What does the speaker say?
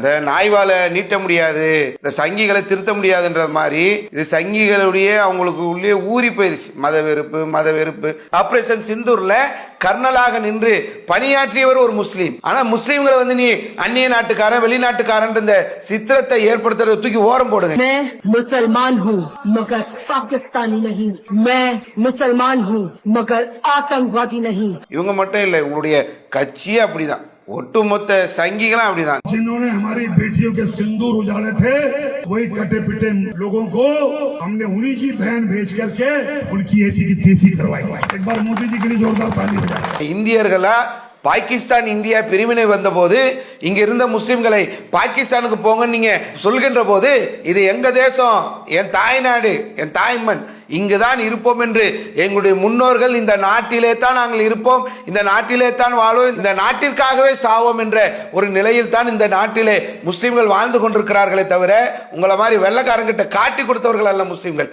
இந்த நாய்வால நீட்ட முடியாது, இந்த சங்கிகளை திருத்த முடியாதுன்ற மாதிரி இது சங்கிகளுடைய அவங்களுக்கு உள்ளே ஊறி போயிருச்சு மத வெறுப்பு. ஆபரேஷன் சிந்தூர்ல கர்னலாக நின்று பணியாற்றியவர் ஒரு முஸ்லீம். ஆனா முஸ்லீம்களை வந்து நீ அந்நிய நாட்டுக்காரன் வெளிநாட்டுக்காரன் இந்த சித்திரத்தை ஏற்படுத்துறத தூக்கி ஓரம் போடுங்க. मुसलमान हूँ मगर पाकिस्तानी नहीं, मैं मुसलमान हूँ मगर आतंकवादी नहीं. இவங்க மட்டும் இல்ல, உங்களுடைய கட்சியே அப்படிதான், ஒட்டுமொத்த சங்கிகளும் அப்படிதான். जिन्होंने हमारी बेटियों के सिंदूर उजाड़े थे वही कटे पिटे लोगों को हमने उन्हीं की बहन भेज करके उनकी ऐसी की तैसी करवाई. एक बार मोदी जी के लिए जोरदार ताली बजाएं. இந்தியர்களா பாகிஸ்தான் இந்தியா பிரிவினை வந்த போது இங்க இருந்த முஸ்லிம்களை பாகிஸ்தானுக்கு போங்க நீங்க சொல்கின்ற போது இது எங்க தேசம், என் தாய்நாடு, என் தாய்மண், இங்குதான் இருப்போம் என்று எங்களுடைய முன்னோர்கள் இந்த நாட்டிலே தான் நாங்கள் இருப்போம், இந்த நாட்டிலே தான் வாழ்வோம், இந்த நாட்டிற்காகவே சாவோம் என்ற ஒரு நிலையில் தான் இந்த நாட்டிலே முஸ்லிம்கள் வாழ்ந்து கொண்டிருக்கிறார்களே தவிர உங்களை மாதிரி வெள்ளக்காரங்கிட்ட காட்டி கொடுத்தவர்கள் அல்ல முஸ்லிம்கள்.